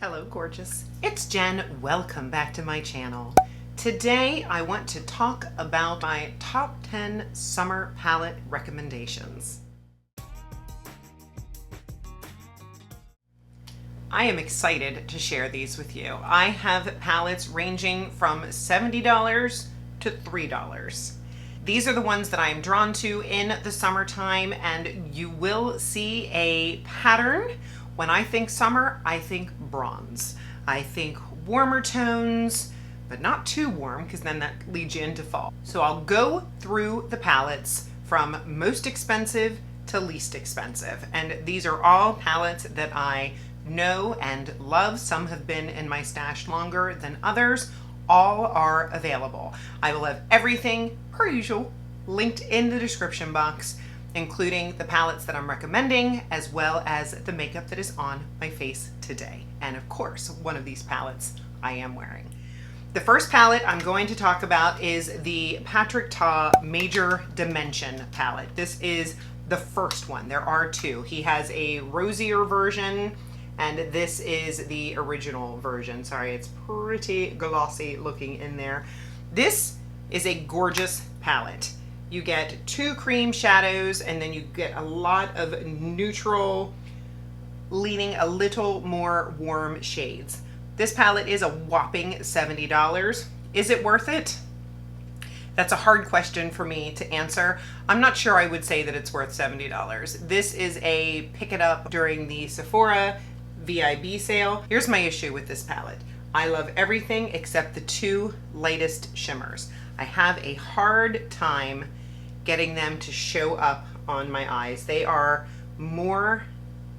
Hello gorgeous, it's Jen. Welcome back to my channel. Today I want to talk about my top 10 summer palette recommendations. I am excited to share these with you. I have palettes ranging from $70 to $3. These are the ones that I am drawn to in the summertime, and you will see a pattern. When I think summer, I think bronze. I think warmer tones, but not too warm because then that leads you into fall. So I'll go through the palettes from most expensive to least expensive. And these are all palettes that I know and love. Some have been in my stash longer than others. All are available. I will have everything, per usual, linked in the description box, including the palettes that I'm recommending, as well as the makeup that is on my face today. And of course, one of these palettes I am wearing. The first palette I'm going to talk about is the Patrick Ta Major Dimension palette. This is the first one. There are two. He has a rosier version, and this is the original version. Sorry, it's pretty glossy looking in there. This is a gorgeous palette. You get two cream shadows, and then you get a lot of neutral, leaning a little more warm shades. This palette is a whopping $70. Is it worth it? That's a hard question for me to answer. I'm not sure I would say that it's worth $70. This is a pick it up during the Sephora VIB sale. Here's my issue with this palette. I love everything except the two lightest shimmers. I have a hard time getting them to show up on my eyes. They are more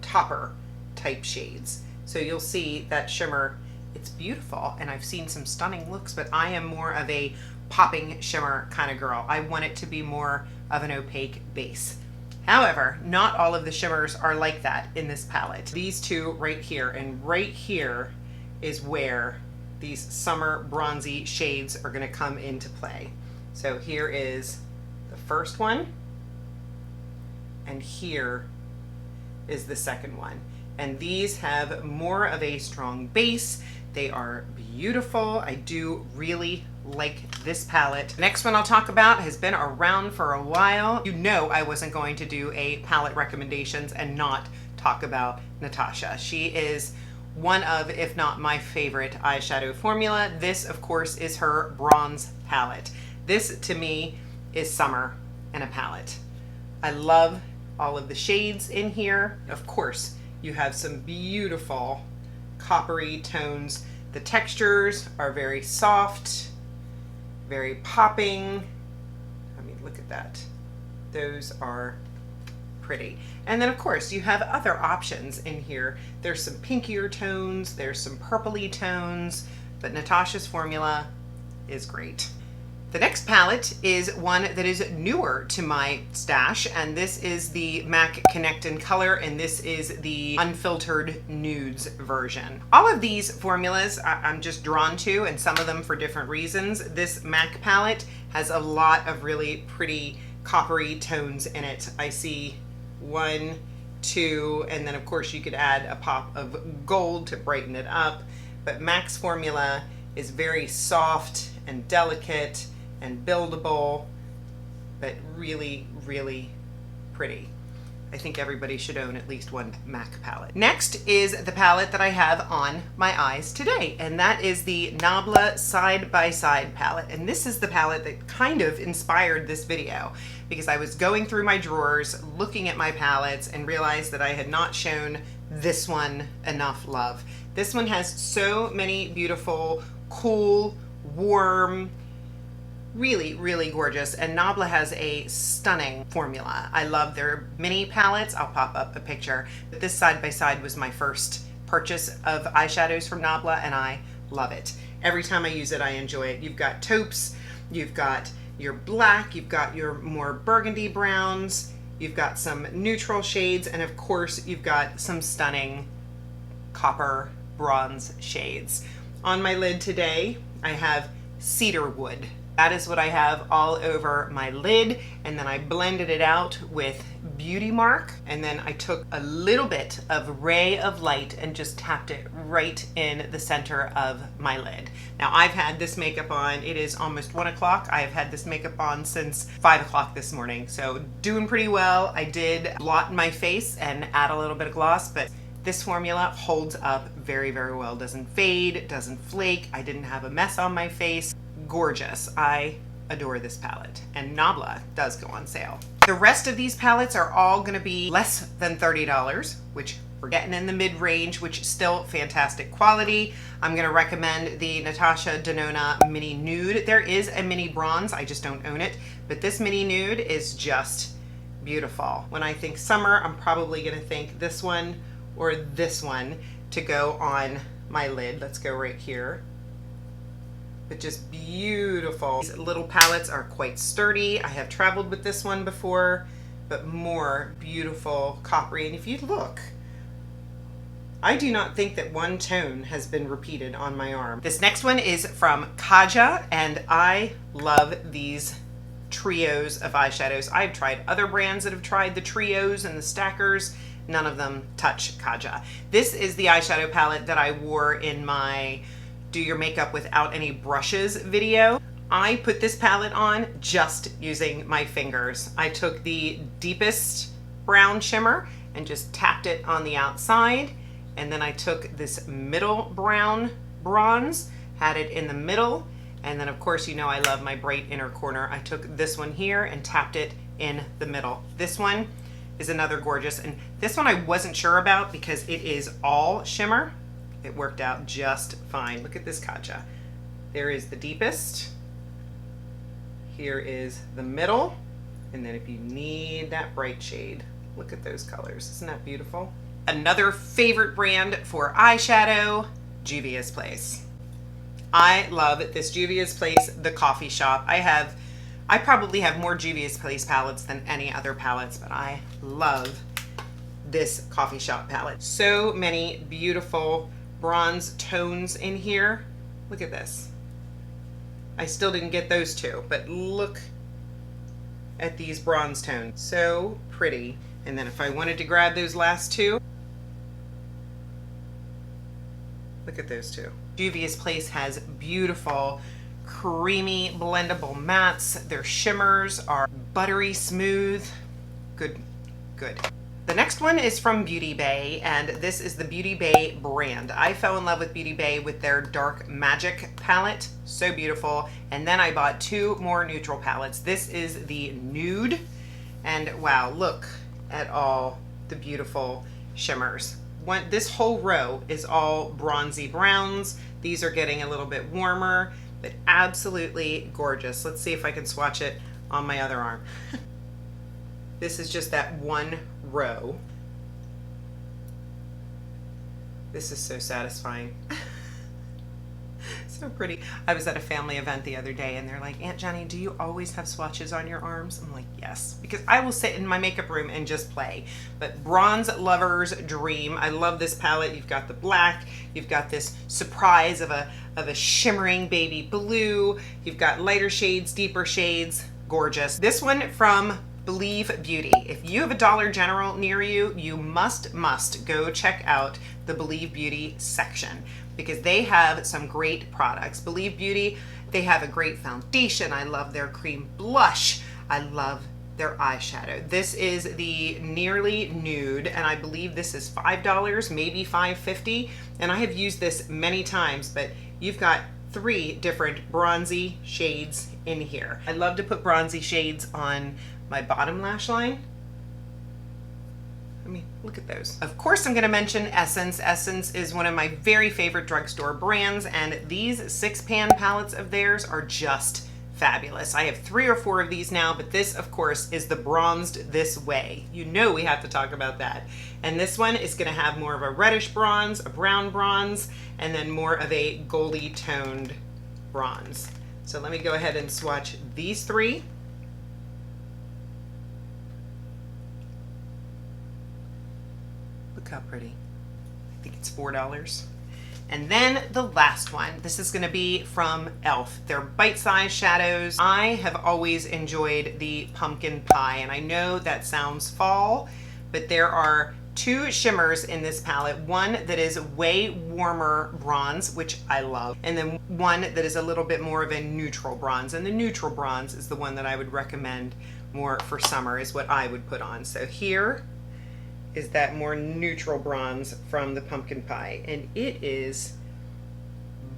topper type shades. So you'll see that shimmer, it's beautiful, and I've seen some stunning looks, but I am more of a popping shimmer kind of girl. I want it to be more of an opaque base. However, not all of the shimmers are like that in this palette. These two right here, and right here is where these summer bronzy shades are gonna come into play. So here is the first one, and here is the second one. And these have more of a strong base. They are beautiful. I do really like this palette. The next one I'll talk about has been around for a while. You know I wasn't going to do a palette recommendations and not talk about Natasha. She is one of, if not my favorite eyeshadow formula. This, of course, is her bronze palette. This, to me, is summer in a palette. I love all of the shades in here. Of course, you have some beautiful coppery tones. The textures are very soft, very popping. I mean, look at that. Those are pretty. And then of course you have other options in here. There's some pinkier tones, there's some purpley tones, but Natasha's formula is great. The next palette is one that is newer to my stash, and this is the MAC Connect in Color, and this is the Unfiltered Nudes version. All of these formulas I'm just drawn to, and some of them for different reasons. This MAC palette has a lot of really pretty coppery tones in it. I see 1, 2, and then of course you could add a pop of gold to brighten it up. But MAC's formula is very soft and delicate and buildable, but really, really pretty. I think everybody should own at least one MAC palette. Next is the palette that I have on my eyes today, and that is the Nabla Side by Side palette. And this is the palette that kind of inspired this video, because I was going through my drawers, looking at my palettes, and realized that I had not shown this one enough love. This one has so many beautiful, cool, warm, really, really gorgeous, and Nabla has a stunning formula. I love their mini palettes. I'll pop up a picture. But this Side by Side was my first purchase of eyeshadows from Nabla, and I love it. Every time I use it, I enjoy it. You've got taupes, you've got your black, you've got your more burgundy browns, you've got some neutral shades, and of course, you've got some stunning copper bronze shades. On my lid today, I have cedar wood That is what I have all over my lid, and then I blended it out with Beauty Mark, and then I took a little bit of Ray of Light and just tapped it right in the center of my lid. Now I've had this makeup on, it is almost 1 o'clock. I've had this makeup on since 5 o'clock this morning, so doing pretty well. I did blot my face and add a little bit of gloss, but this formula holds up very, very well. Doesn't fade, doesn't flake. I didn't have a mess on my face. Gorgeous. I adore this palette, and Nabla does go on sale. The rest of these palettes are all going to be less than $30, which we're getting in the mid-range, which is still fantastic quality. I'm going to recommend the Natasha Denona Mini Nude. There is a mini bronze, I just don't own it, but this mini nude is just beautiful. When I think summer, I'm probably going to think this one or this one to go on my lid. Let's go right here. But just beautiful. These little palettes are quite sturdy. I have traveled with this one before, but more beautiful coppery. And if you look, I do not think that one tone has been repeated on my arm. This next one is from Katja, and I love these trios of eyeshadows. I've tried other brands that have tried the trios and the stackers. None of them touch Katja. This is the eyeshadow palette that I wore in my Do Your Makeup Without Any Brushes video. I put this palette on just using my fingers. I took the deepest brown shimmer and just tapped it on the outside, and then I took this middle brown bronze, had it in the middle, and then of course you know I love my bright inner corner. I took this one here and tapped it in the middle. This one is another gorgeous, and this one I wasn't sure about because it is all shimmer. It worked out just fine. Look at this Katja. There is the deepest. Here is the middle. And then if you need that bright shade, look at those colors. Isn't that beautiful? Another favorite brand for eyeshadow, Juvias Place. I love this Juvias Place, the coffee shop. I probably have more Juvias Place palettes than any other palettes, but I love this coffee shop palette. So many beautiful bronze tones in here. Look at this. I still didn't get those two, but look at these bronze tones. So pretty. And then if I wanted to grab those last two, look at those two. Juvias Place has beautiful, creamy, blendable mattes. Their shimmers are buttery smooth. Good, good. The next one is from Beauty Bay, and this is the Beauty Bay brand. I fell in love with Beauty Bay with their Dark Magic palette. So beautiful. And then I bought two more neutral palettes. This is the Nude, and wow, look at all the beautiful shimmers. This whole row is all bronzy browns. These are getting a little bit warmer, but absolutely gorgeous. Let's see if I can swatch it on my other arm. This is just that one row. This is so satisfying. So pretty. I was at a family event the other day and they're like, Aunt Jenny, do you always have swatches on your arms? I'm like, yes, because I will sit in my makeup room and just play. But bronze lover's dream. I love this palette. You've got the black, you've got this surprise of a shimmering baby blue, you've got lighter shades, deeper shades, gorgeous. This one from Believe Beauty. If you have a Dollar General near you, you must go check out the Believe Beauty section because they have some great products. Believe Beauty, they have a great foundation. I love their cream blush. I love their eyeshadow. This is the Nearly Nude, and I believe this is $5, maybe $5.50. And I have used this many times, but you've got 3 different bronzy shades in here. I love to put bronzy shades on my bottom lash line. I mean, look at those. Of course, I'm going to mention Essence. Essence is one of my very favorite drugstore brands, and these 6-pan palettes of theirs are just fabulous. I have 3 or 4 of these now, but this, of course, is the Bronzed This Way. You know we have to talk about that. And this one is going to have more of a reddish bronze, a brown bronze, and then more of a goldy toned bronze. So let me go ahead and swatch these 3. Look how pretty. I think it's $4. And then the last one, this is gonna be from e.l.f. They're bite-sized shadows. I have always enjoyed the pumpkin pie, and I know that sounds fall, but there are two shimmers in this palette. One that is way warmer bronze, which I love, and then one that is a little bit more of a neutral bronze. And the neutral bronze is the one that I would recommend more for summer, is what I would put on. So here is that more neutral bronze from the pumpkin pie, and it is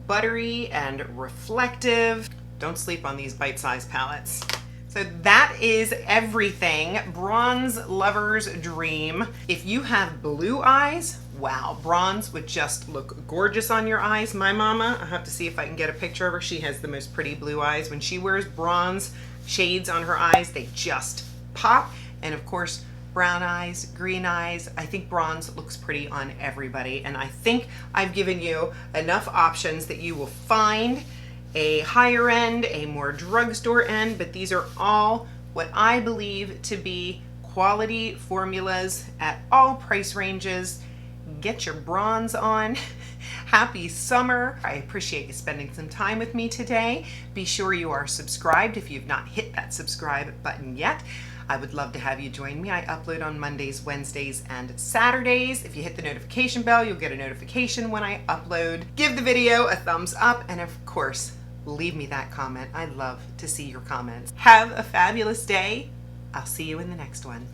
buttery and reflective. Don't sleep on these bite-sized palettes. So that is everything. Bronze lover's dream. If you have blue eyes, wow, bronze would just look gorgeous on your eyes. My mama, I'll have to see if I can get a picture of her. She has the most pretty blue eyes. When she wears bronze shades on her eyes, they just pop. And of course, brown eyes, green eyes. I think bronze looks pretty on everybody. And I think I've given you enough options that you will find a higher end, a more drugstore end, but these are all what I believe to be quality formulas at all price ranges. Get your bronze on. Happy summer. I appreciate you spending some time with me today. Be sure you are subscribed if you've not hit that subscribe button yet. I would love to have you join me. I upload on Mondays, Wednesdays, and Saturdays. If you hit the notification bell, you'll get a notification when I upload. Give the video a thumbs up, and of course, leave me that comment. I'd love to see your comments. Have a fabulous day. I'll see you in the next one.